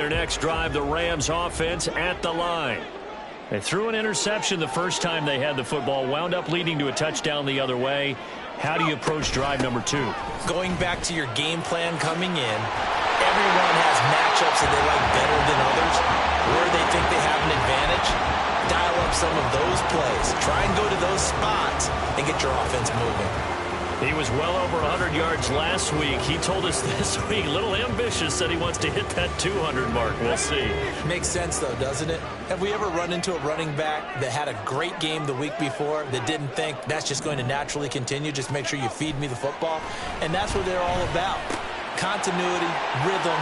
Their next drive, the Rams offense at the line. They threw an interception the first time they had the football, wound up leading to a touchdown the other way. How do you approach drive number 2? Going back to your game plan coming in, everyone has matchups that they like better than others. Where they think they have an advantage, dial up some of those plays. Try and go to those spots and get your offense moving. He was well over 100 yards last week. He told us this week, a little ambitious, said he wants to hit that 200 mark. We'll see. Makes sense, though, doesn't it? Have we ever run into a running back that had a great game the week before that didn't think that's just going to naturally continue? Just make sure you feed me the football. And that's what they're all about. Continuity, rhythm,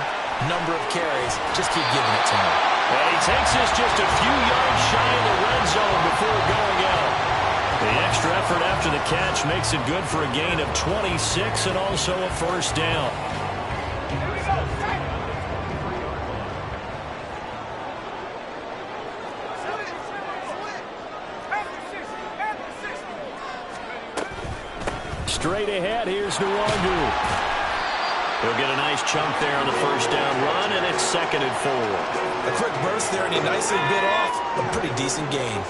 number of carries. Just keep giving it to him. And he takes this just a few yards shy of the red zone before going out. The extra effort after the catch makes it good for a gain of 26 and also a first down. Straight ahead, here's Nwangu. He'll get a nice chunk there on the first down run, and it's 2nd and 4. A quick burst there, and he nicely bit off a pretty decent gain.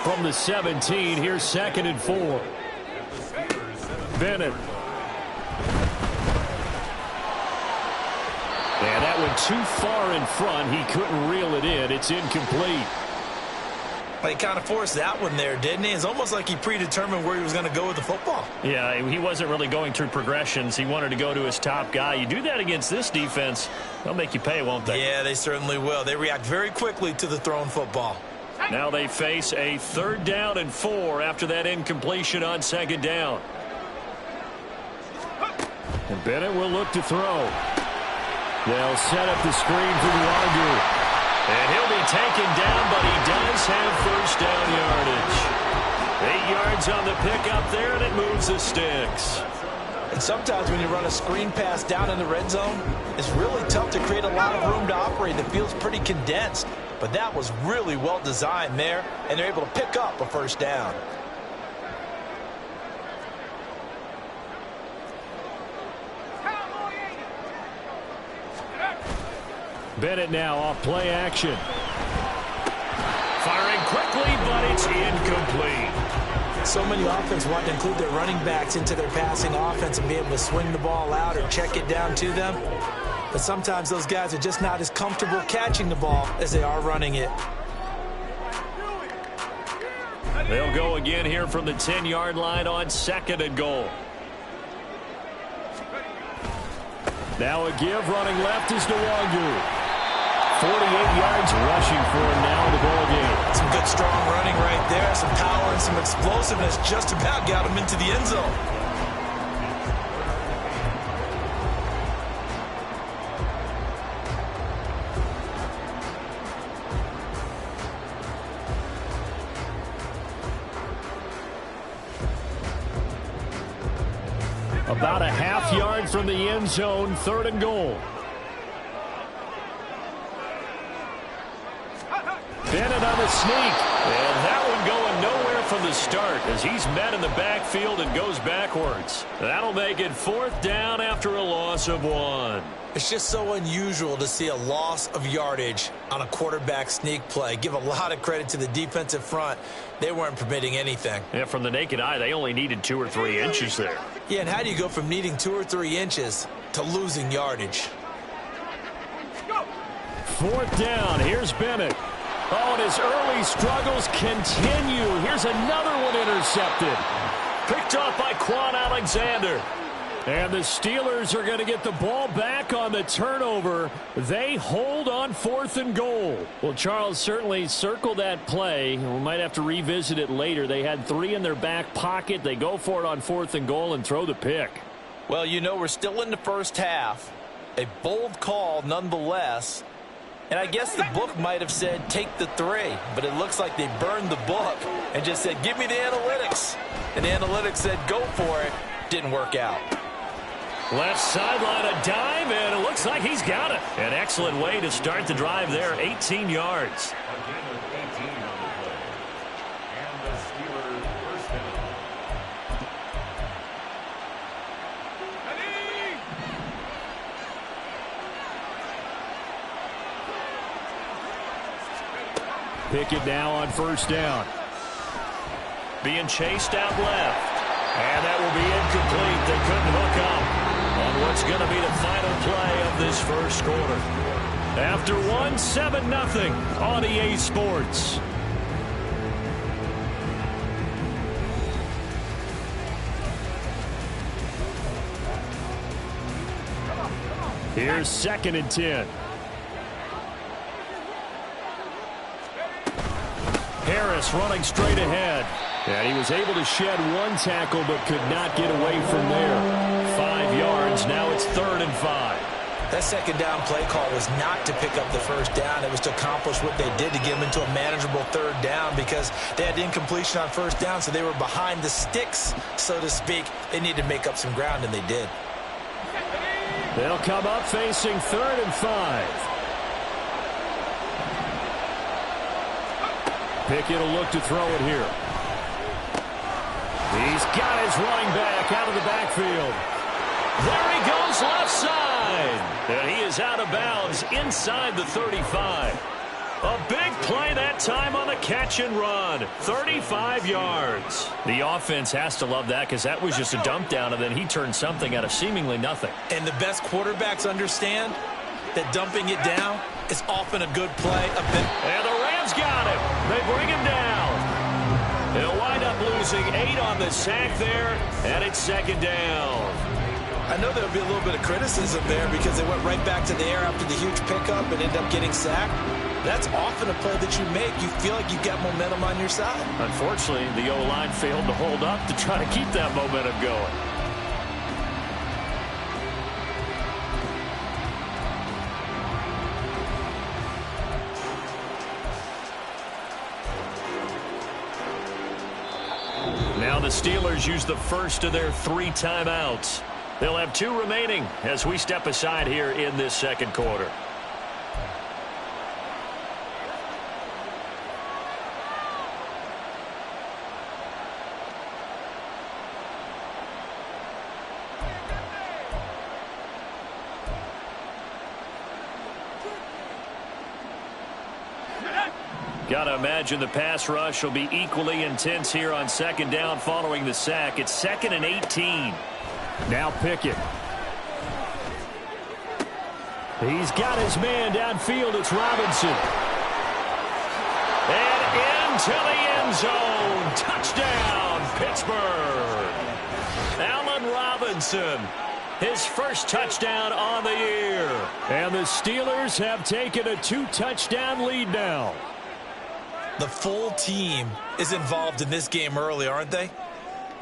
From the 17, here's 2nd and 4. Bennett. And that went too far in front. He couldn't reel it in. It's incomplete. Well, he kind of forced that one there, didn't he? It's almost like he predetermined where he was going to go with the football. Yeah, he wasn't really going through progressions. He wanted to go to his top guy. You do that against this defense, they'll make you pay, won't they? Yeah, they certainly will. They react very quickly to the thrown football. Now they face a 3rd down and 4 after that incompletion on 2nd down. And Bennett will look to throw. They'll set up the screen for Nwangu. And he'll be taken down, but he does have first down yardage. 8 yards on the pickup there, and it moves the sticks. And sometimes when you run a screen pass down in the red zone, it's really tough to create a lot of room to operate. The field's pretty condensed. But that was really well designed there, and they're able to pick up a first down. Bennett now off play action. Firing quickly, but it's incomplete. So many offenses want to include their running backs into their passing offense and be able to swing the ball out or check it down to them. But sometimes those guys are just not as comfortable catching the ball as they are running it. They'll go again here from the 10-yard line on 2nd and goal. Now a give running left is Nwangu. 48 yards rushing for him now in the ball game. Some good strong running right there. Some power and some explosiveness just about got him into the end zone. About a half yard from the end zone, 3rd and goal. Bennett on the sneak. And that one going nowhere from the start as he's met in the backfield and goes backwards. That'll make it 4th down after a loss of 1. It's just so unusual to see a loss of yardage on a quarterback sneak play. Give a lot of credit to the defensive front. They weren't permitting anything. Yeah, from the naked eye, they only needed 2 or 3 inches there. Yeah, and how do you go from needing 2 or 3 inches to losing yardage? 4th down. Here's Bennett. Oh, and his early struggles continue. Here's another one intercepted. Picked off by Quan Alexander. And the Steelers are going to get the ball back on the turnover. They hold on 4th and goal. Well, Charles, certainly circle that play. We might have to revisit it later. They had 3 in their back pocket. They go for it on 4th and goal and throw the pick. Well, you know, we're still in the first half. A bold call nonetheless. And I guess the book might have said take the 3, but it looks like they burned the book and just said give me the analytics. And the analytics said go for it. Didn't work out. Left sideline a dive, and it looks like he's got it. An excellent way to start the drive there, 18 yards. Pickett now on first down. Being chased out left. And that will be incomplete. They couldn't hook up on what's going to be the final play of this first quarter. After one, 7-0 on EA Sports. Here's 2nd and 10. Harris running straight ahead. And he was able to shed one tackle but could not get away from there. 5 yards. Now it's 3rd and 5. That second down play call was not to pick up the first down. It was to accomplish what they did to get them into a manageable 3rd down because they had incompletion on first down, so they were behind the sticks, so to speak. They needed to make up some ground, and they did. They'll come up facing 3rd and 5. Pickett will look to throw it here. He's got his running back out of the backfield. There he goes left side. And he is out of bounds inside the 35. A big play that time on the catch and run. 35 yards. The offense has to love that because that was just a dump down, and then he turned something out of seemingly nothing. And the best quarterbacks understand that dumping it down is often a good play. And the Rams got him. They bring him down. They'll wind up losing 8 on the sack there, and it's 2nd down. I know there'll be a little bit of criticism there because they went right back to the air after the huge pickup and ended up getting sacked. That's often a play that you make. You feel like you've got momentum on your side. Unfortunately, the O-line failed to hold up to try to keep that momentum going. Now the Steelers use the first of their 3 timeouts. They'll have 2 remaining as we step aside here in this second quarter. Got to imagine the pass rush will be equally intense here on 2nd down following the sack. It's 2nd and 18. Now Pickett. He's got his man downfield. It's Robinson. And into the end zone. Touchdown, Pittsburgh. Allen Robinson. His first touchdown on the year. And the Steelers have taken a 2-touchdown lead now. The full team is involved in this game early, aren't they?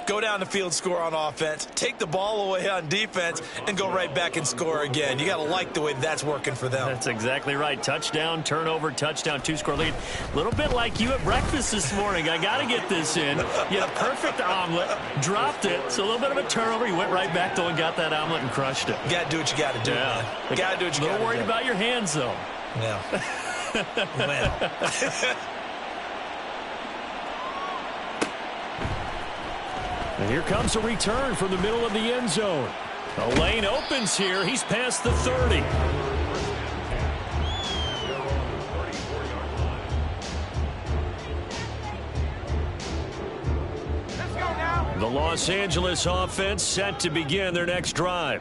Go down the field, score on offense, take the ball away on defense, and go right back and score again. You got to like the way that's working for them. That's exactly right. Touchdown, turnover, touchdown, 2-score lead. A little bit like you at breakfast this morning. I got to get this in. You had a perfect omelet, dropped it. So a little bit of a turnover. You went right back, though, and got that omelet and crushed it. You got to do what you got to do, man. You got to do what you got to do. A little worried about your hands, though. Yeah. And here comes a return from the middle of the end zone. A lane opens here. He's past the 30. The Los Angeles offense set to begin their next drive.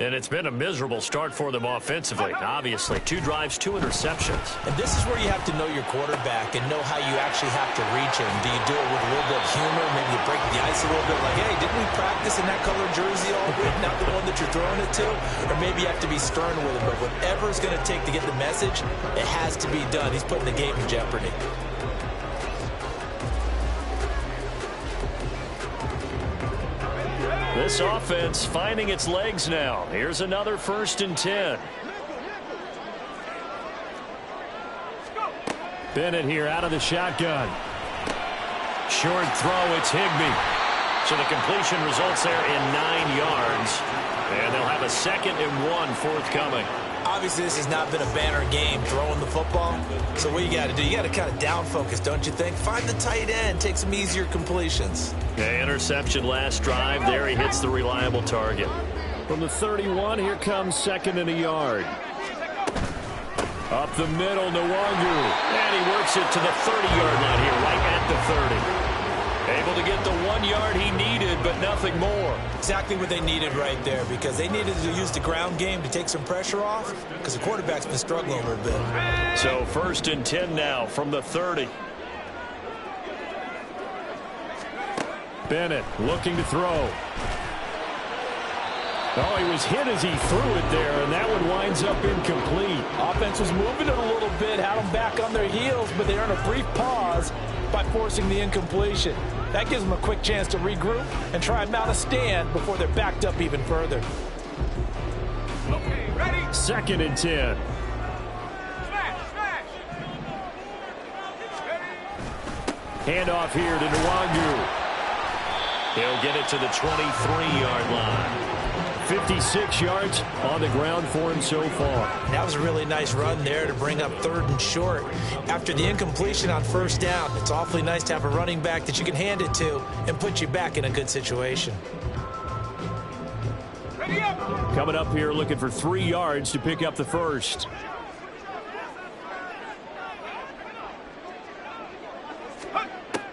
And it's been a miserable start for them offensively, obviously. 2 drives, 2 interceptions. And this is where you have to know your quarterback and know how you actually have to reach him. Do you do it with a little bit of humor? Maybe you break the ice a little bit like, hey, didn't we practice in that color jersey all week? Not the one that you're throwing it to? Or maybe you have to be stern with him. But whatever it's going to take to get the message, it has to be done. He's putting the game in jeopardy. This offense finding its legs now. Here's another 1st and 10. Bennett here out of the shotgun. Short throw, it's Higbee. So the completion results there in 9 yards. And they'll have a 2nd and 1 forthcoming. Obviously, this has not been a banner game throwing the football. So what you got to do, you got to kind of down focus, don't you think? Find the tight end, take some easier completions. Okay, interception last drive. There he hits the reliable target. From the 31, here comes 2nd and a yard. Up the middle, Nwangu. And he works it to the 30-yard line here, right at the 30. Able to get the 1 yard he needed, but nothing more. Exactly what they needed right there, because they needed to use the ground game to take some pressure off, because the quarterback's been struggling a little bit. So 1st and 10 now from the 30. Bennett looking to throw. Oh, he was hit as he threw it there, and that one winds up incomplete. Offense was moving it a little bit, had them back on their heels, but they earned a brief pause by forcing the incompletion. That gives them a quick chance to regroup and try and mount a stand before they're backed up even further. Okay, ready? 2nd and 10. Smash. Handoff here to Nwangu. He'll get it to the 23-yard line. 56 yards on the ground for him so far. That was a really nice run there to bring up 3rd and short. After the incompletion on 1st down, it's awfully nice to have a running back that you can hand it to and put you back in a good situation. Ready up. Coming up here looking for 3 yards to pick up the first.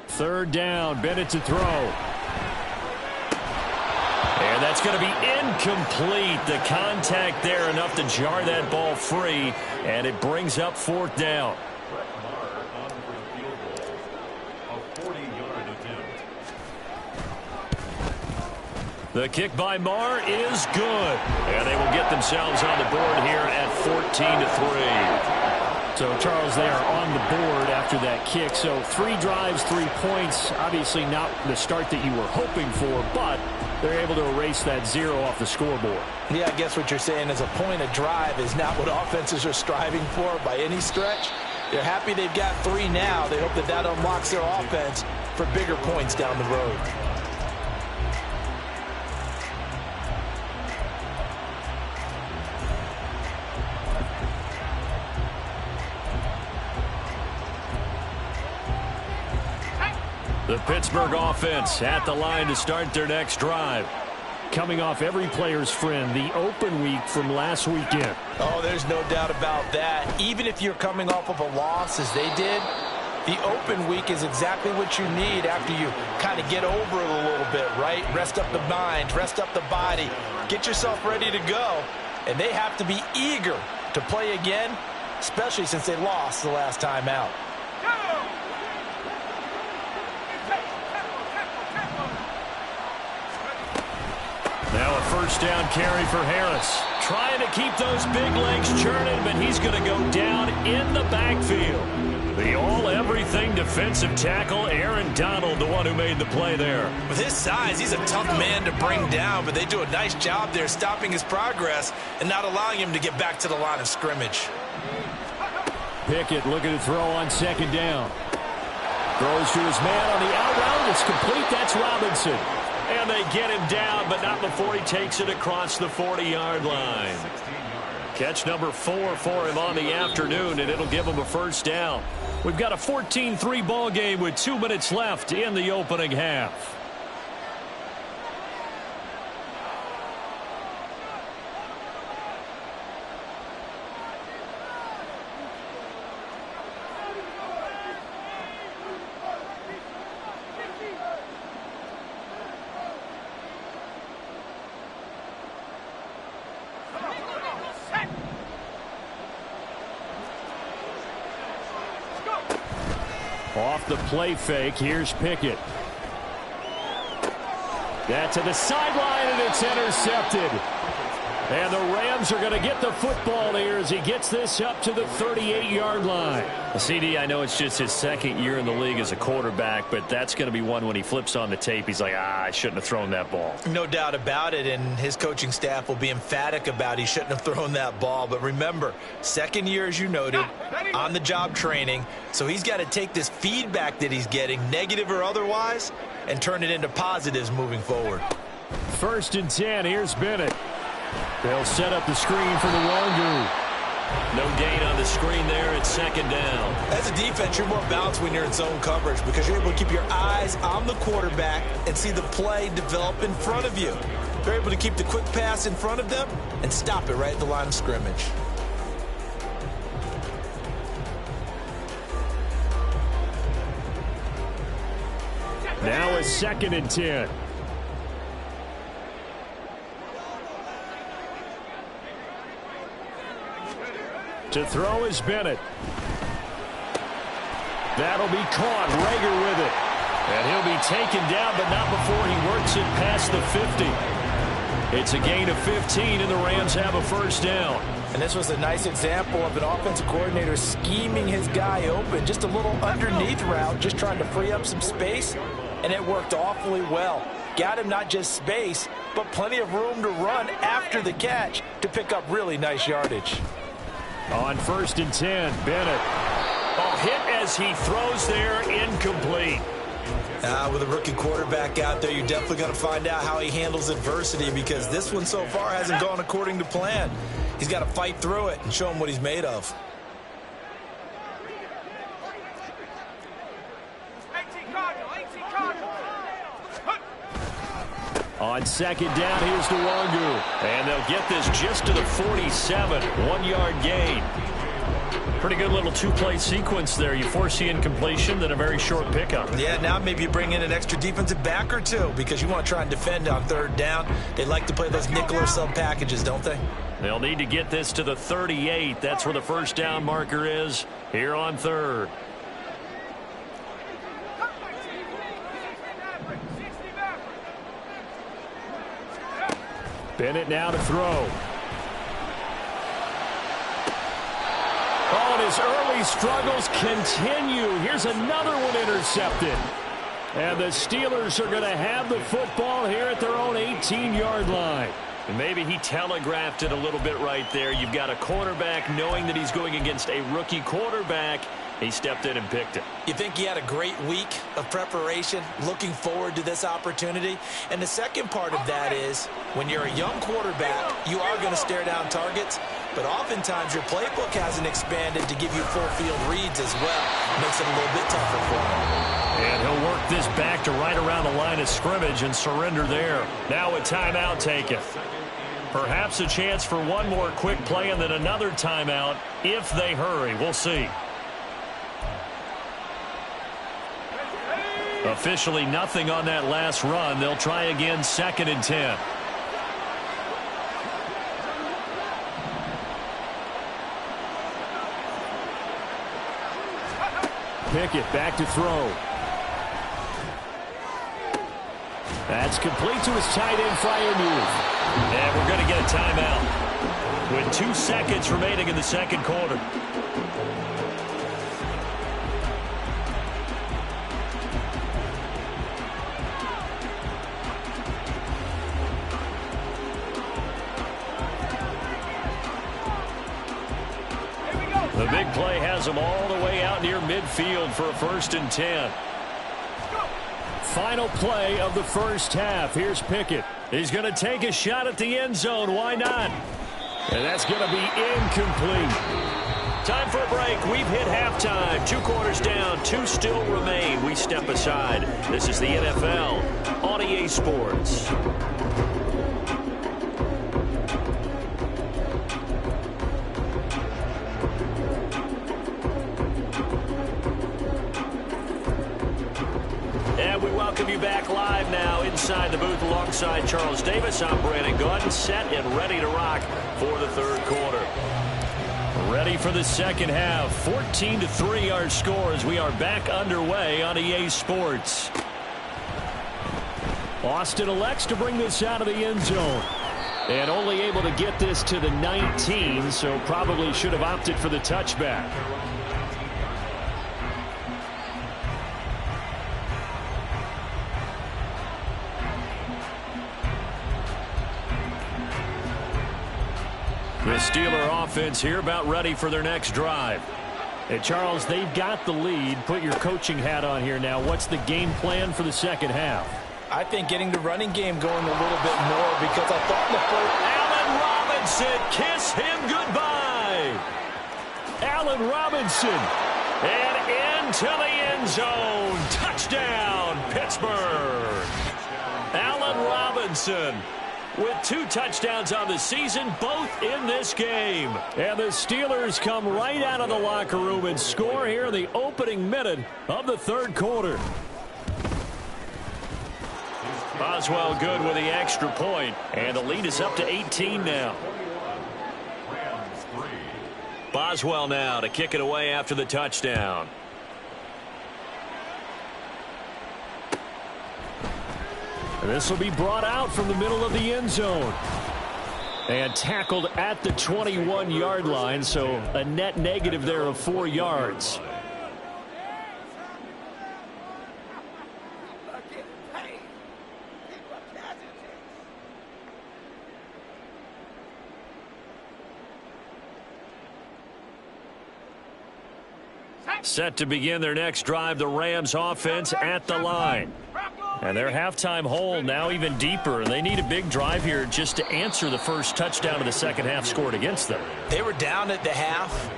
Third down, Bennett to throw. And that's going to be incomplete. The contact there enough to jar that ball free, and it brings up 4th down. The kick by Marr is good, and they will get themselves on the board here at 14-3. So, Charles, they are on the board after that kick. So 3 drives, 3 points. Obviously not the start that you were hoping for, but they're able to erase that 0 off the scoreboard. Yeah, I guess what you're saying is a point of drive is not what offenses are striving for by any stretch. They're happy they've got 3 now. They hope that that unlocks their offense for bigger points down the road. The Pittsburgh offense at the line to start their next drive. Coming off every player's friend, the open week from last weekend. Oh, there's no doubt about that. Even if you're coming off of a loss as they did, the open week is exactly what you need after you kind of get over it a little bit, right? Rest up the mind, rest up the body, get yourself ready to go. And they have to be eager to play again, especially since they lost the last time out. Now a 1st down carry for Harris. Trying to keep those big legs churning, but he's going to go down in the backfield. The all-everything defensive tackle, Aaron Donald, the one who made the play there. With his size, he's a tough man to bring down, but they do a nice job there stopping his progress and not allowing him to get back to the line of scrimmage. Pickett looking to throw on 2nd down. Throws to his man on the out route. It's complete. That's Robinson. And they get him down, but not before he takes it across the 40-yard line. Catch number 4 for him on the afternoon, and it'll give him a 1st down. We've got a 14-3 ball game with 2 minutes left in the opening half. Off the play fake, here's Pickett. That to the sideline, and it's intercepted. And the Rams are going to get the football here as he gets this up to the 38-yard line. CD, I know it's just his 2nd year in the league as a quarterback, but that's going to be one when he flips on the tape, he's like, I shouldn't have thrown that ball. No doubt about it, and his coaching staff will be emphatic about he shouldn't have thrown that ball. But remember, 2nd year, as you noted, on-the-job training, so he's got to take this feedback that he's getting, negative or otherwise, and turn it into positives moving forward. 1st and 10, here's Bennett. They'll set up the screen for the Nwangu. No gain on the screen there at 2nd down. As a defense, you're more balanced when you're in zone coverage because you're able to keep your eyes on the quarterback and see the play develop in front of you. They're able to keep the quick pass in front of them and stop it right at the line of scrimmage. Now a 2nd and 10. To throw is Bennett. That'll be caught. Rager with it. And he'll be taken down, but not before he works it past the 50. It's a gain of 15, and the Rams have a first down. And this was a nice example of an offensive coordinator scheming his guy open. Just a little underneath route, just trying to free up some space, and it worked awfully well. Got him not just space, but plenty of room to run after the catch to pick up really nice yardage. On 1st and 10, Bennett. Oh, hit as he throws there, incomplete. With a rookie quarterback out there, you're definitely going to find out how he handles adversity, because this one so far hasn't gone according to plan. He's got to fight through it and show him what he's made of. On 2nd down, here's Nwangu. And they'll get this just to the 47. 1-yard gain. Pretty good little two-play sequence there. You force the incompletion, then a very short pickup. Yeah, now maybe you bring in an extra defensive back or two, because you want to try and defend on 3rd down. They like to play those nickel or sub packages, don't they? They'll need to get this to the 38. That's where the first down marker is here on 3rd. Bennett now to throw. Oh, and his early struggles continue. Here's another one intercepted. And the Steelers are going to have the football here at their own 18-yard line. And maybe he telegraphed it a little bit right there. You've got a cornerback knowing that he's going against a rookie quarterback. He stepped in and picked it. You think he had a great week of preparation, looking forward to this opportunity? And the second part of that is, when you're a young quarterback, you are going to stare down targets, but oftentimes your playbook hasn't expanded to give you full field reads as well. Makes it a little bit tougher for him. And he'll work this back to right around the line of scrimmage and surrender there. Now a timeout taken. Perhaps a chance for one more quick play and then another timeout if they hurry. We'll see. Officially nothing on that last run. They'll try again, 2nd and 10. Pickett back to throw. That's complete to his tight end, Freiermuth. And we're going to get a timeout with 2 seconds remaining in the second quarter. The big play has him all the way out near midfield for a 1st and 10. Final play of the first half. Here's Pickett. He's going to take a shot at the end zone. Why not? And that's going to be incomplete. Time for a break. We've hit halftime. 2 quarters down. 2 still remain. We step aside. This is the NFL on EA Sports. We welcome you back live now inside the booth alongside Charles Davis. I'm Brandon Gordon, set and ready to rock for the 3rd quarter. Ready for the second half. 14-3 our score as we are back underway on EA Sports. Austin elects to bring this out of the end zone. And only able to get this to the 19, so probably should have opted for the touchback. The Steeler offense here about ready for their next drive. And Charles, they've got the lead. Put your coaching hat on here now. What's the game plan for the second half? I think getting the running game going a little bit more, because I thought in the first... Allen Robinson, kiss him goodbye. Allen Robinson, and into the end zone. Touchdown, Pittsburgh. Allen Robinson with 2 touchdowns on the season, both in this game. And the Steelers come right out of the locker room and score here in the opening minute of the 3rd quarter. Boswell good with the extra point, and the lead is up to 18 now. Boswell now to kick it away after the touchdown. And this will be brought out from the middle of the end zone. And tackled at the 21-yard line, so a net negative there of 4 yards. Set to begin their next drive, the Rams offense at the line. And their halftime hole now even deeper. They need a big drive here just to answer the first touchdown of the second half scored against them. They were down at the half.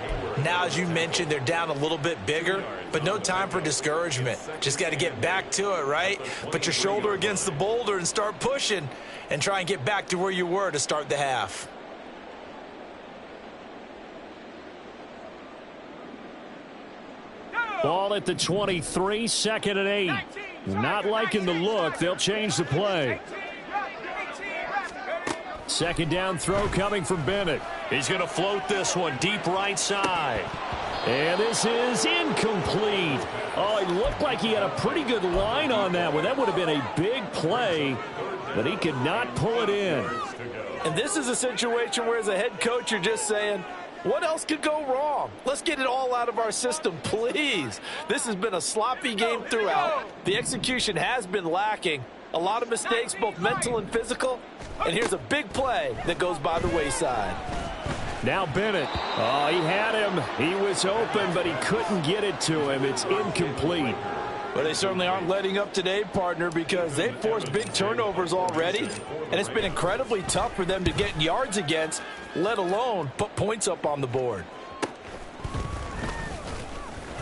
Now, as you mentioned, they're down a little bit bigger, but no time for discouragement. Just got to get back to it, right? Put your shoulder against the boulder and start pushing and try and get back to where you were to start the half. Ball at the 23, 2nd and 8. Not liking the look. They'll change the play. Second down throw coming from Bennett. He's going to float this one deep right side. And this is incomplete. Oh, it looked like he had a pretty good line on that one. That would have been a big play, but he could not pull it in. And this is a situation where, as a head coach, you're just saying, what else could go wrong? Let's get it all out of our system, please. This has been a sloppy game throughout. The execution has been lacking. A lot of mistakes, both mental and physical. And here's a big play that goes by the wayside. Now Bennett. Oh, he had him. He was open, but he couldn't get it to him. It's incomplete. Well, they certainly aren't letting up today, partner, because they've forced big turnovers already. And it's been incredibly tough for them to get yards against, let alone put points up on the board.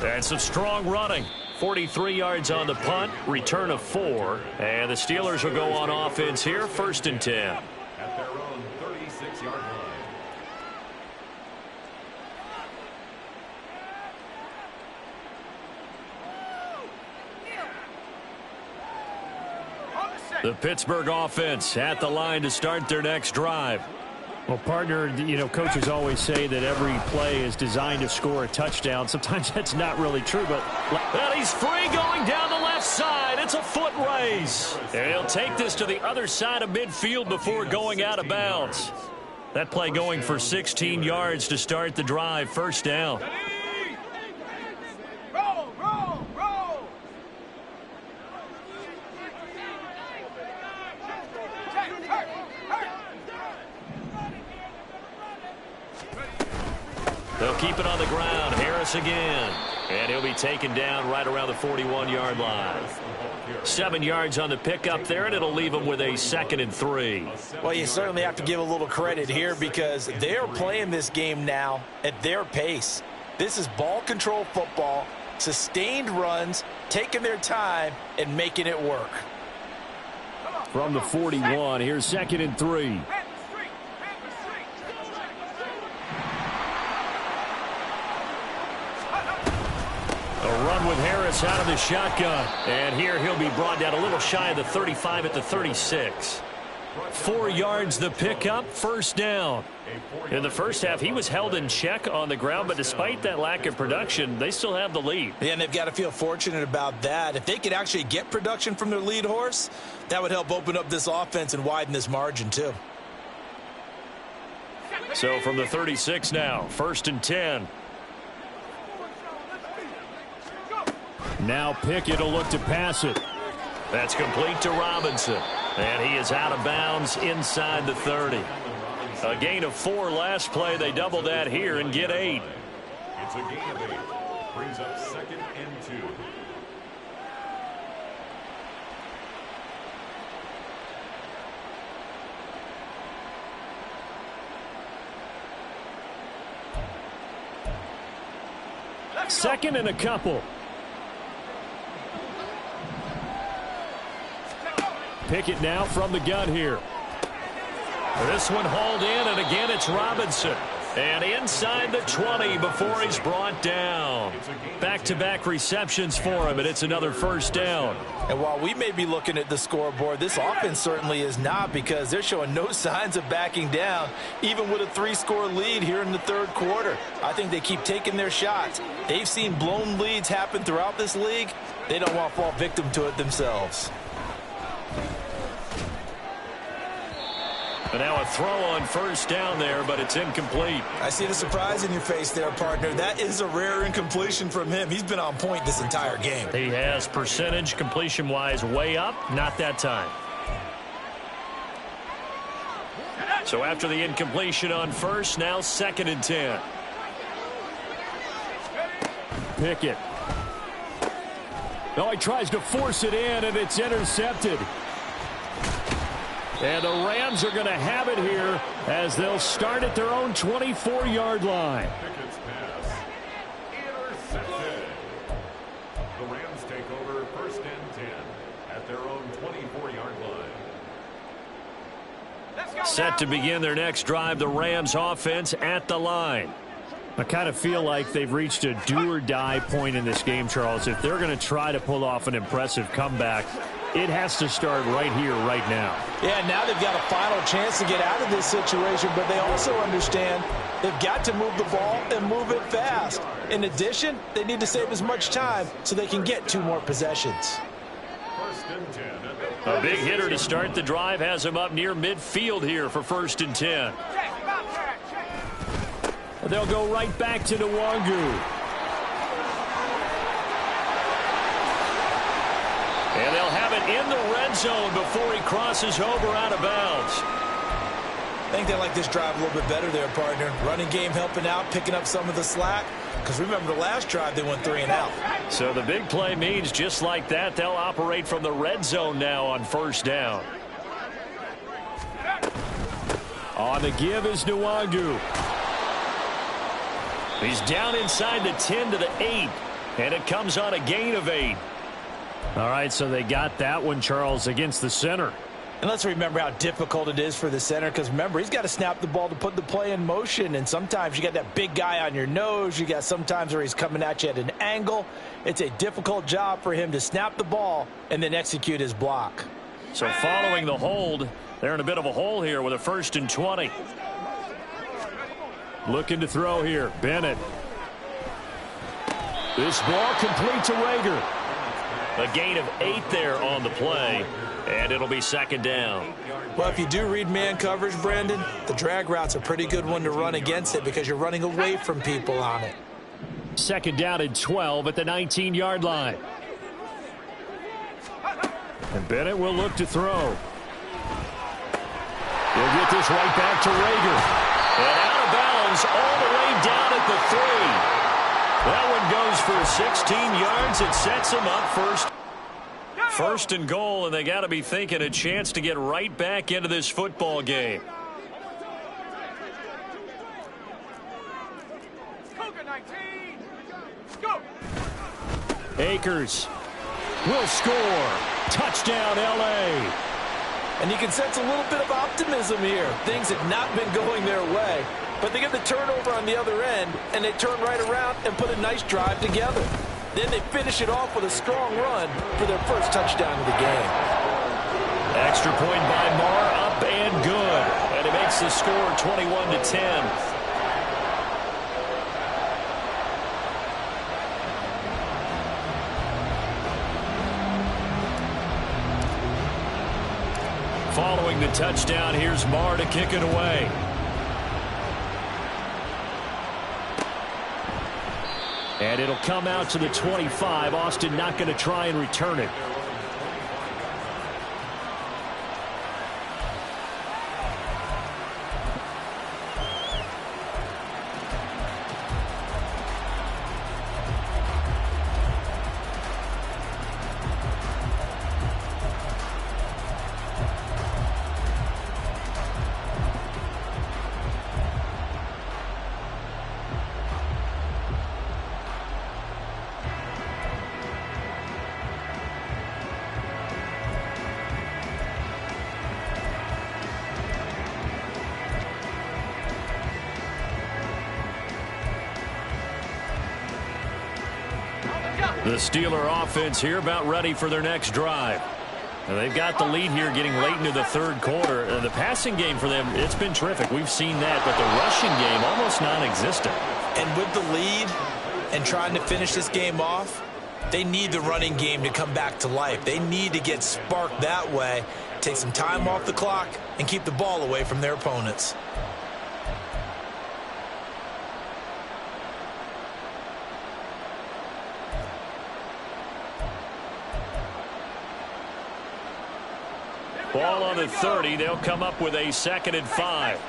And some strong running. 43 yards on the punt, return of 4. And the Steelers will go on offense here, 1st and 10. At their own 36-yard line. The Pittsburgh offense at the line to start their next drive. Well, partner, you know, coaches always say that every play is designed to score a touchdown. Sometimes that's not really true, but well, he's free going down the left side. It's a foot race. And he'll take this to the other side of midfield before going out of bounds. That play going for 16 yards to start the drive, 1st down. They'll keep it on the ground. Harris again. And he'll be taken down right around the 41-yard line. 7 yards on the pickup there, and it'll leave him with a 2nd and 3. Well, you certainly have to give a little credit here because they're playing this game now at their pace. This is ball control football, sustained runs, taking their time, and making it work. From the 41, here's 2nd and 3. A run with Harris out of the shotgun. And here he'll be brought down a little shy of the 35 at the 36. 4 yards the pickup, 1st down. In the first half, he was held in check on the ground, but despite that lack of production, they still have the lead. Yeah, and they've got to feel fortunate about that. If they could actually get production from their lead horse, that would help open up this offense and widen this margin too. So from the 36 now, 1st and 10. Now Pickett will look to pass it. That's complete to Robinson. And he is out of bounds inside the 30. A gain of 4 last play. They double that here and get 8. It's a gain of 8. Brings up 2nd and 2. Second and a couple. Pickett now from the gun here. This one hauled in, and again it's Robinson. And inside the 20 before he's brought down. Back-to-back receptions for him, and it's another first down. And while we may be looking at the scoreboard, this offense certainly is not, because they're showing no signs of backing down, even with a 3-score lead here in the third quarter. I think they keep taking their shots. They've seen blown leads happen throughout this league. They don't want to fall victim to it themselves. And now a throw on first down there, but it's incomplete. I see the surprise in your face there, partner. That is a rare incompletion from him. He's been on point this entire game. He has percentage completion-wise way up, not that time. So after the incompletion on first, now 2nd and 10. Pickett. No, he tries to force it in, and it's intercepted. And the Rams are going to have it here as they'll start at their own 24-yard line. Pickett's pass intercepted. The Rams take over 1st and 10 at their own 24-yard line. Set to begin their next drive, the Rams offense at the line. I kind of feel like they've reached a do-or-die point in this game, Charles. If they're going to try to pull off an impressive comeback, it has to start right here, right now. Yeah, now they've got a final chance to get out of this situation, but they also understand they've got to move the ball and move it fast. In addition, they need to save as much time so they can get 2 more possessions. 1st and 10. A big hitter to start the drive has him up near midfield here for 1st and 10. They'll go right back to Nwangu. And they'll have it in the red zone before he crosses over out of bounds. I think they like this drive a little bit better there, partner. Running game helping out, picking up some of the slack. Because remember, the last drive, they went 3 and out. So the big play means just like that, they'll operate from the red zone now on 1st down. On the give is Nwangu. He's down inside the 10 to the 8. And it comes on a gain of 8. All right, so they got that one, Charles, against the center. And let's remember how difficult it is for the center, because remember, he's got to snap the ball to put the play in motion, and sometimes you got that big guy on your nose. You got sometimes where he's coming at you at an angle. It's a difficult job for him to snap the ball and then execute his block. So following the hold, they're in a bit of a hole here with a 1st and 20. Looking to throw here, Bennett. This ball complete to Rager. A gain of 8 there on the play, and it'll be 2nd down. Well, if you do read man coverage, Brandon, the drag route's a pretty good one to run against it because you're running away from people on it. 2nd down and 12 at the 19-yard line. And Bennett will look to throw. He'll get this right back to Rager. And out of bounds all the way down at the 3. That one goes for 16 yards. It sets him up first and goal, and they got to be thinking a chance to get right back into this football game. Akers will score. Touchdown, L.A. And you can sense a little bit of optimism here. Things have not been going their way, but they get the turnover on the other end, and they turn right around and put a nice drive together. Then they finish it off with a strong run for their first touchdown of the game. Extra point by Marr, up and good. And it makes the score 21-10. Following the touchdown, here's Marr to kick it away. And it'll come out to the 25. Austin not going to try and return it. The Steeler offense here about ready for their next drive. Now they've got the lead here getting late into the third quarter. The passing game for them, it's been terrific. We've seen that, but the rushing game almost non-existent. And with the lead and trying to finish this game off, they need the running game to come back to life. They need to get sparked that way, take some time off the clock, and keep the ball away from their opponents. Ball on the 30. They'll come up with a 2nd and 5.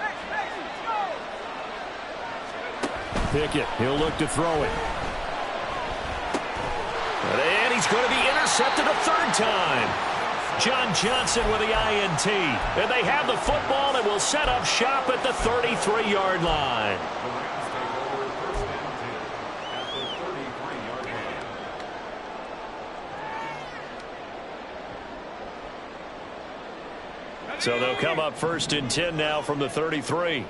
Pickett, he'll look to throw it. And he's going to be intercepted a 3rd time. John Johnson with the INT. And they have the football and will set up shop at the 33-yard line. So they'll come up 1st and 10 now from the 33.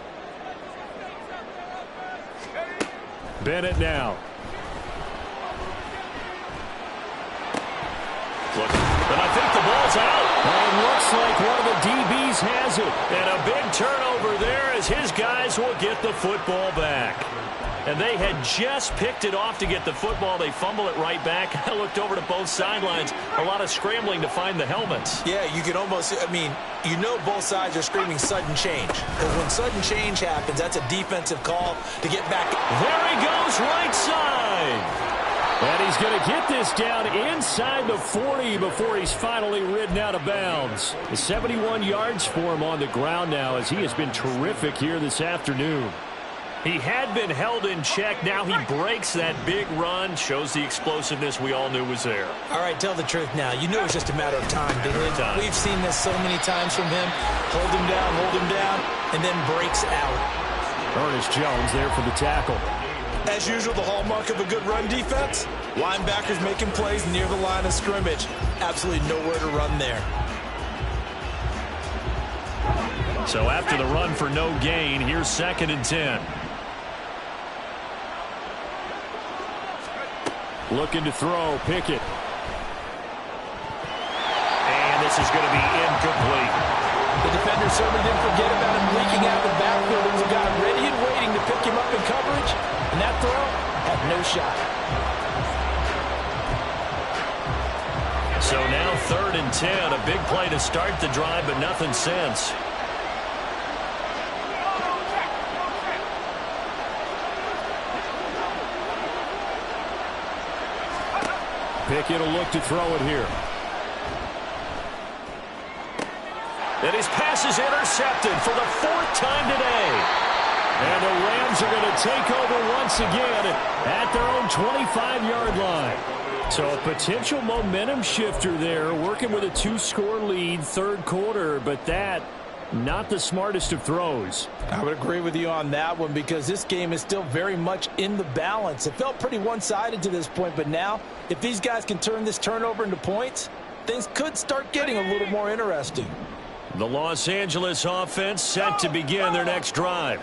Bennett now. Look, and I think the ball's out. And looks like one of the DBs has it. And a big turnover there as his guys will get the football back. And they had just picked it off to get the football. They fumble it right back. I looked over to both sidelines. A lot of scrambling to find the helmets. Yeah, you can almost, I mean, you know both sides are screaming sudden change. Because when sudden change happens, that's a defensive call to get back. There he goes, right side. And he's going to get this down inside the 40 before he's finally ridden out of bounds. 71 yards for him on the ground now as he has been terrific here this afternoon. He had been held in check. Now he breaks that big run. Shows the explosiveness we all knew was there. All right, tell the truth now. You knew it was just a matter of time, didn't it? We've seen this so many times from him. Hold him down, and then breaks out. Ernest Jones there for the tackle. As usual, the hallmark of a good run defense, linebackers making plays near the line of scrimmage. Absolutely nowhere to run there. So after the run for no gain, here's 2nd and 10. Looking to throw, Pickett. And this is going to be incomplete. The defender certainly didn't forget about him leaking out the backfield. There was a guy ready and waiting to pick him up in coverage. And that throw had no shot. So now 3rd and 10. A big play to start the drive, but nothing since. Pickett will look to throw it here. And his pass is intercepted for the 4th time today. And the Rams are going to take over once again at their own 25-yard line. So a potential momentum shifter there, working with a 2-score lead, 3rd quarter, but that not the smartest of throws. I would agree with you on that one because this game is still very much in the balance. It felt pretty one-sided to this point, but now if these guys can turn this turnover into points, things could start getting a little more interesting. The Los Angeles offense set to begin their next drive.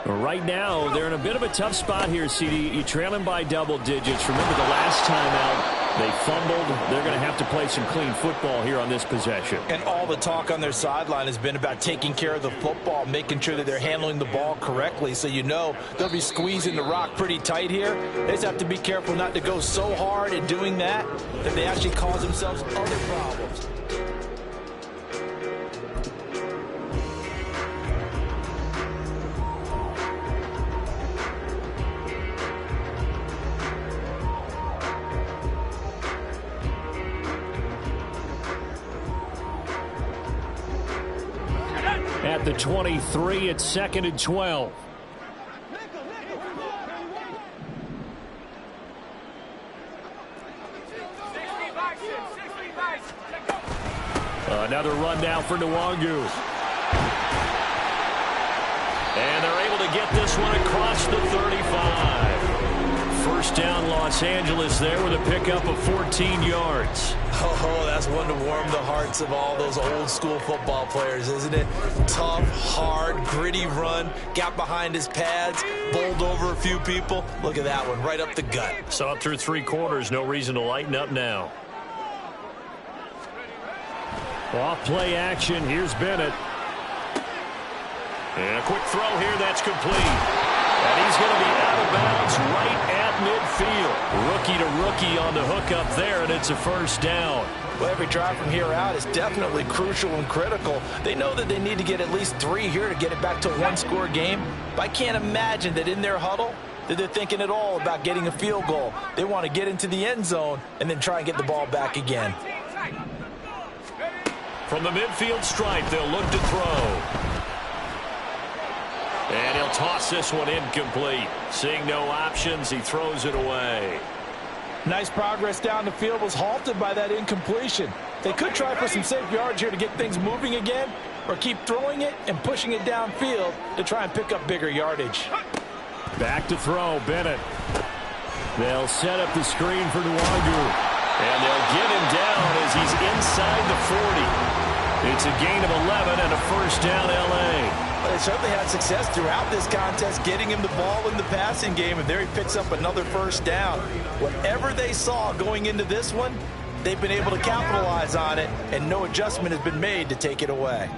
Right now, they're in a bit of a tough spot here, CD. You trail them by double digits. Remember the last time out, they fumbled. They're going to have to play some clean football here on this possession. And all the talk on their sideline has been about taking care of the football, making sure that they're handling the ball correctly. So you know they'll be squeezing the rock pretty tight here. They just have to be careful not to go so hard in doing that they actually cause themselves other problems. At the 23, it's 2nd and 12. Another run down for Nwangu. And they're able to get this one across the 35. first down, Los Angeles there with a pickup of 14 yards. Oh, that's one to warm the hearts of all those old-school football players, isn't it? Tough, hard, gritty run, got behind his pads, bowled over a few people. Look at that one, right up the gut. So up through 3 quarters, no reason to lighten up now. Off play action, here's Bennett. And a quick throw here, that's complete. And he's going to be out of bounds right at midfield. Rookie to rookie on the hook up there, and it's a first down. Well, every drive from here out is definitely crucial and critical. They know that they need to get at least 3 here to get it back to a one-score game. But I can't imagine that in their huddle that they're thinking at all about getting a field goal. They want to get into the end zone and then try and get the ball back again. From the midfield stripe, they'll look to throw. And he'll toss this one incomplete. Seeing no options, he throws it away. Nice progress down the field, was halted by that incompletion. They could try for some safe yards here to get things moving again, or keep throwing it and pushing it downfield to try and pick up bigger yardage. Back to throw, Bennett. They'll set up the screen for Nwangu. And they'll get him down as he's inside the 40. It's a gain of 11 and a first down, L.A. They certainly had success throughout this contest, getting him the ball in the passing game, and there he picks up another first down. Whatever they saw going into this one, they've been able to capitalize on it, and no adjustment has been made to take it away.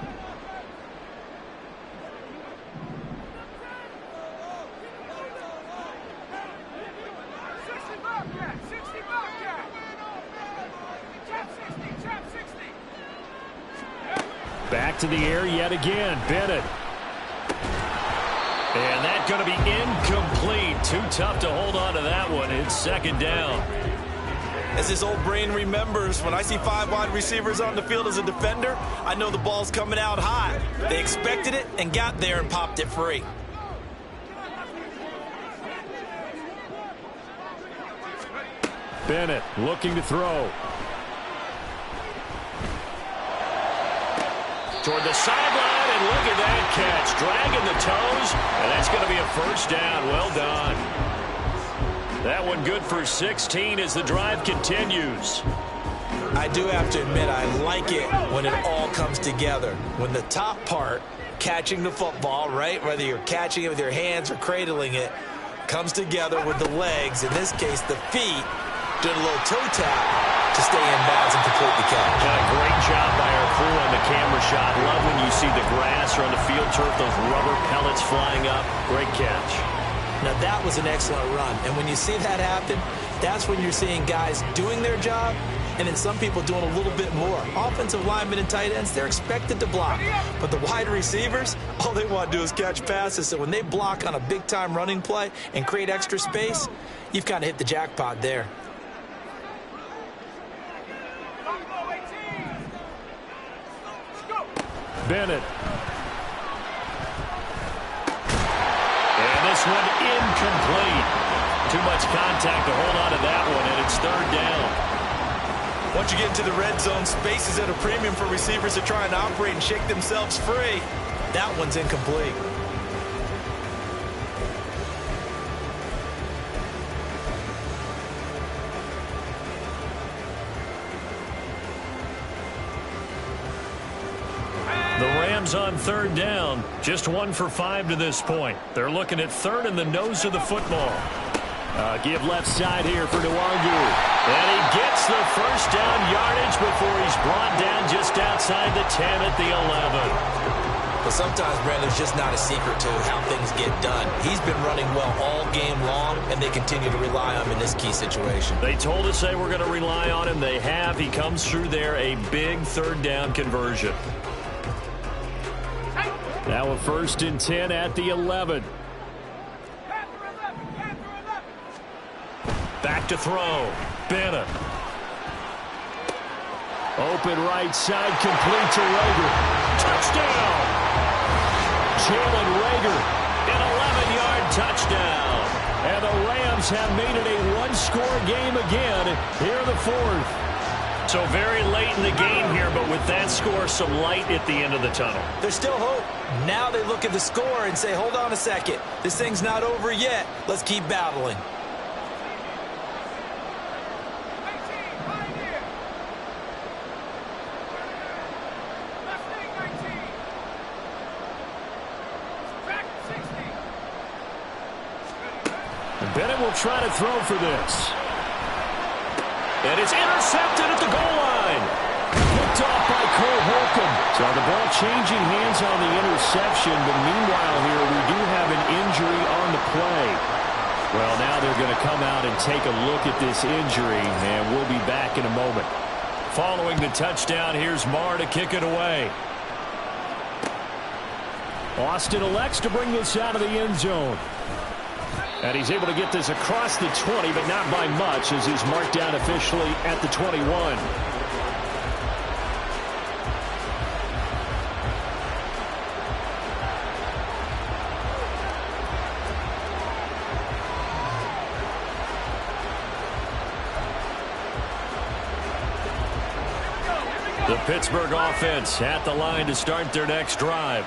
Back to the air yet again, Bennett. And that's going to be incomplete. Too tough to hold on to that one. It's second down. As his old brain remembers, when I see 5 wide receivers on the field as a defender, I know the ball's coming out hot. They expected it and got there and popped it free. Bennett looking to throw. Toward the sideline, and look at that catch. Dragging the toes, and that's going to be a first down. Well done. That one good for 16 as the drive continues. I do have to admit, I like it when it all comes together. When the top part, catching the football, right, whether you're catching it with your hands or cradling it, comes together with the legs, in this case the feet, doing a little toe tap to stay in bounds and complete the catch. Got a great job by our crew on the camera shot. Love when you see the grass or on the field turf, those rubber pellets flying up. Great catch. Now that was an excellent run, and when you see that happen, that's when you're seeing guys doing their job, and then some people doing a little bit more. Offensive linemen and tight ends, they're expected to block, but the wide receivers, all they want to do is catch passes. So when they block on a big-time running play and create extra space, you've kind of hit the jackpot there. Bennett. And this one incomplete. Too much contact to hold on to that one, and it's third down. Once you get into the red zone, space is at a premium for receivers to try and operate and shake themselves free. That one's incomplete. The Rams on third down. Just 1 for 5 to this point. They're looking at third in the nose of the football. Give left side here for Nwangu. And he gets the first down yardage before he's brought down just outside the 10 at the 11. But sometimes, Brandon, it's just not a secret to how things get done. He's been running well all game long, and they continue to rely on him in this key situation. They told us they were going to rely on him. They have. He comes through there, a big third down conversion. Now a 1st and 10 at the 11. Back to throw. Bennett. Open right side, complete to Rager. Touchdown! Jalen Rager, an 11-yard touchdown. And the Rams have made it a one-score game again here in the 4th. So very late in the game here, but with that score, some light at the end of the tunnel. There's still hope. Now they look at the score and say, hold on a second. This thing's not over yet. Let's keep battling. Bennett will try to throw for this. And it's intercepted at the goal line. Picked off by Cole Holcomb. So the ball changing hands on the interception, but meanwhile here we do have an injury on the play. Well, now they're going to come out and take a look at this injury, and we'll be back in a moment. Following the touchdown, here's Marr to kick it away. Austin elects to bring this out of the end zone. And he's able to get this across the 20, but not by much, as he's marked down officially at the 21. The Pittsburgh offense at the line to start their next drive.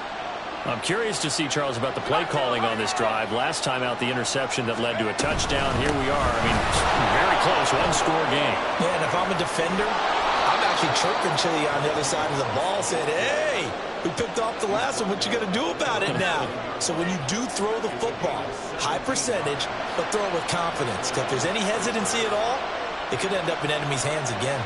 I'm curious to see, Charles, about the play calling on this drive. Last time out, the interception that led to a touchdown. Here we are. I mean, very close, one-score game. Yeah, and if I'm a defender, I'm actually chirping Chili on the other side of the ball, saying, hey, we picked off the last one. What you going to do about it now? So when you do throw the football, high percentage, but throw it with confidence. Because if there's any hesitancy at all, it could end up in enemy's hands again.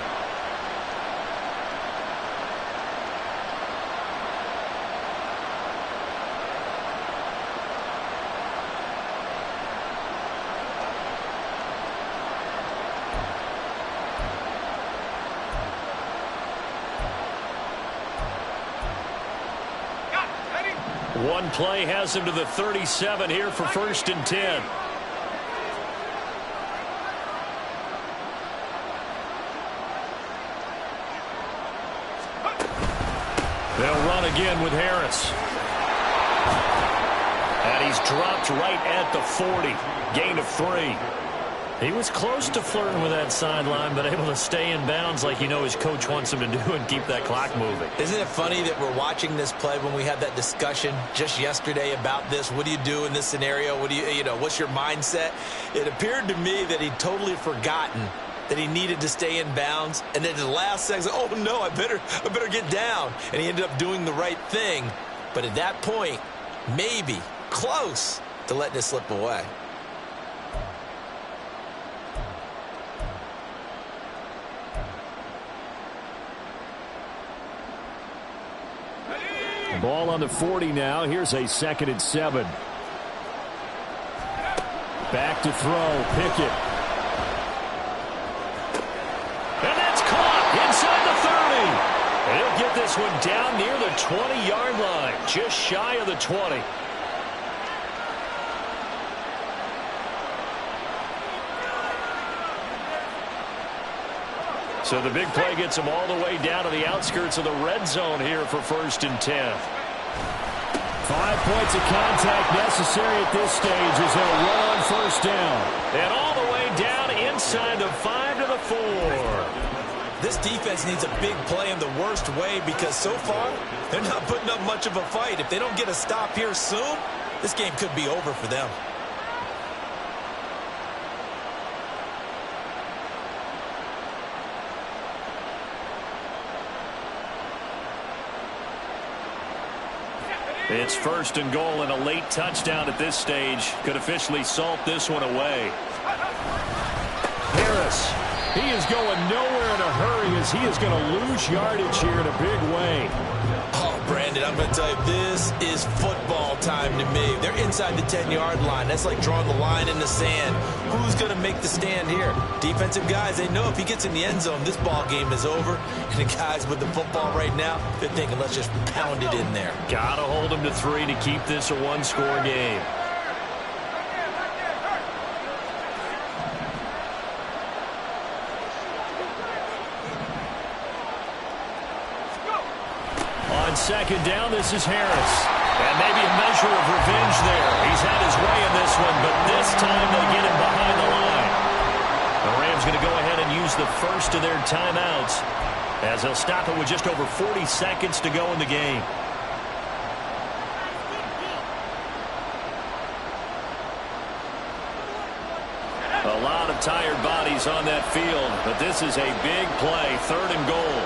One play has him to the 37 here for 1st and 10. They'll run again with Harris. And he's dropped right at the 40. Gain of 3. He was close to flirting with that sideline, but able to stay in bounds like his coach wants him to do and keep that clock moving. Isn't it funny that we're watching this play when we had that discussion just yesterday about this? What do you do in this scenario? What do what's your mindset? It appeared to me that he'd totally forgotten that he needed to stay in bounds, and then at the last second, oh no, I better get down. And he ended up doing the right thing. But at that point, maybe close to letting it slip away. Ball on the 40 now. Here's a 2nd and 7. Back to throw. Pickett. And that's caught inside the 30. He'll get this one down near the 20-yard line. Just shy of the 20. So the big play gets him all the way down to the outskirts of the red zone here for 1st and 10. 5 points of contact necessary at this stage as they'll run on 1st down. And all the way down inside the 5 to the 4. This defense needs a big play in the worst way because so far they're not putting up much of a fight. If they don't get a stop here soon, this game could be over for them. It's 1st and goal, and a late touchdown at this stage could officially salt this one away. Harris, he is going nowhere in a hurry as he is going to lose yardage here in a big way. Oh, Brandon, I'm going to tell you, this is football time to me. They're inside the 10-yard line. That's like drawing the line in the sand. Who's going to make the stand here? Defensive guys, they know if he gets in the end zone, this ball game is over. And the guys with the football right now, they're thinking, let's just pound it in there. Got to hold him to 3 to keep this a one-score game. On 2nd down, this is Harris. And maybe a measure of revenge there. He's had his way in this one, but this time they get him behind the line. The Rams going to go ahead and use the first of their timeouts as they'll stop it with just over 40 seconds to go in the game. A lot of tired bodies on that field, but this is a big play, 3rd and goal.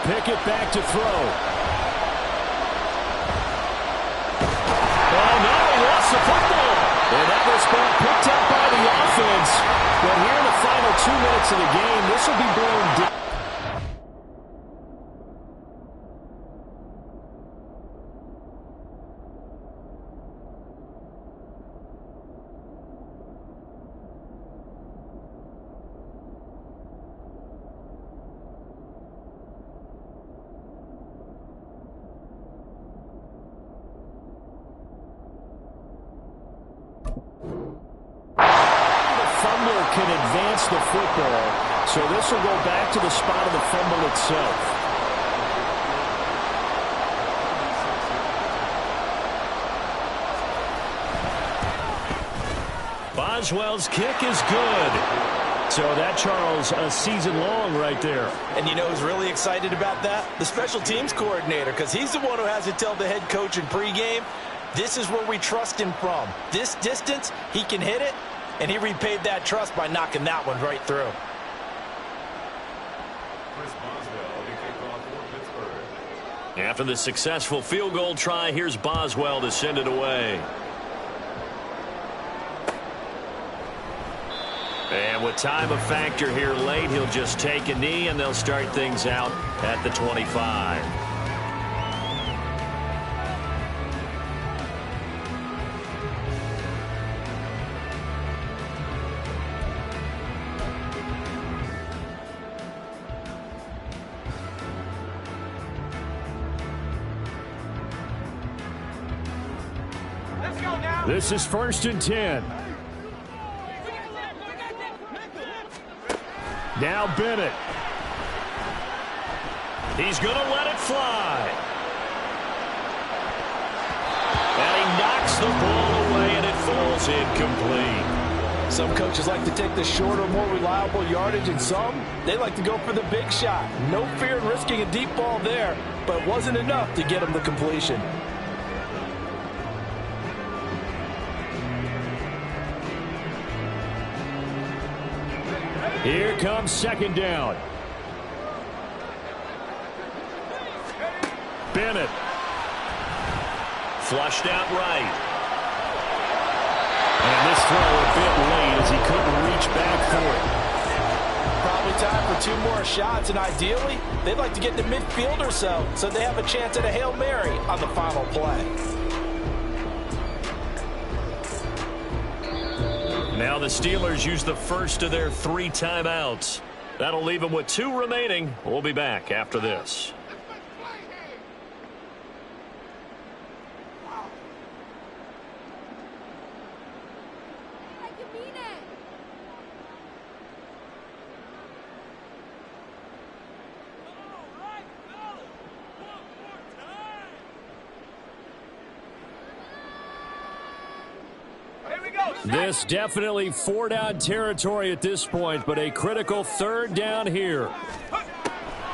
Pickett back to throw. Oh, no, he lost the football. And that was ball picked up by the offense. But here in the final 2 minutes of the game, this will be blown down. Can advance the football, so this will go back to the spot of the fumble itself. Boswell's kick is good. So that, Charles, a season long right there. And you know who's really excited about that? The special teams coordinator, because he's the one who has to tell the head coach in pregame, this is where we trust him from. This distance, he can hit it. And he repaid that trust by knocking that one right through. After the successful field goal try, here's Boswell to send it away. And with time a factor here late, he'll just take a knee, and they'll start things out at the 25. This is 1st and 10. Now Bennett. He's going to let it fly. And he knocks the ball away, and it falls incomplete. Some coaches like to take the shorter, more reliable yardage, and some, they like to go for the big shot. No fear in risking a deep ball there, but it wasn't enough to get him the completion. Here comes 2nd down. Bennett. Flushed out right. And this throw a bit late as he couldn't reach back for it. Probably time for 2 more shots, and ideally, they'd like to get to midfield or so they have a chance at a Hail Mary on the final play. Now the Steelers use the first of their 3 timeouts. That'll leave them with 2 remaining. We'll be back after this. This definitely 4-down territory at this point, but a critical 3rd down here.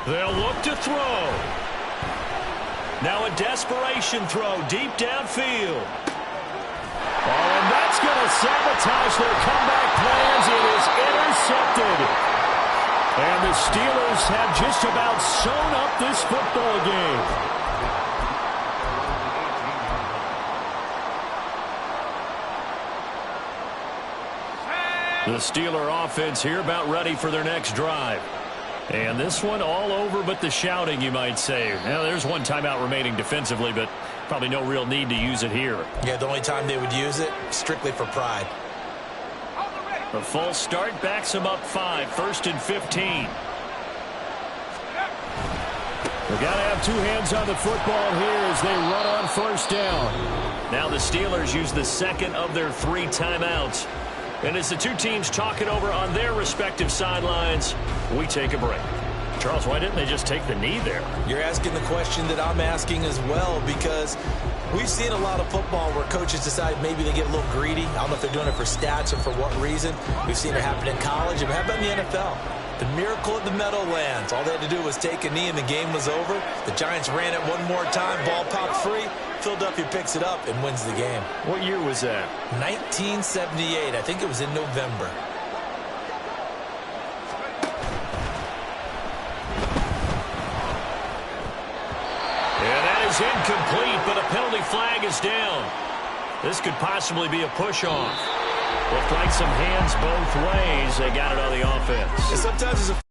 They'll look to throw. Now a desperation throw deep downfield. Oh, and that's going to sabotage their comeback plans. It is intercepted. And the Steelers have just about sewn up this football game. The Steeler offense here about ready for their next drive. And this one all over but the shouting, you might say. Now, there's 1 timeout remaining defensively, but probably no real need to use it here. Yeah, the only time they would use it, strictly for pride. The false start backs them up 5, 1st and 15. They've got to have 2 hands on the football here as they run on 1st down. Now the Steelers use the 2nd of their 3 timeouts. And as the 2 teams talk it over on their respective sidelines, we take a break. Charles, why didn't they just take the knee there? You're asking the question that I'm asking as well, because we've seen a lot of football where coaches decide maybe they get a little greedy. I don't know if they're doing it for stats or for what reason. We've seen it happen in college. How about in the NFL? The miracle of the Meadowlands. All they had to do was take a knee and the game was over. The Giants ran it 1 more time. Ball popped free. Philadelphia picks it up and wins the game. What year was that? 1978. I think it was in November. And that is incomplete, but a penalty flag is down. This could possibly be a push-off. Looked like some hands both ways. They got it on the offense. And sometimes it's a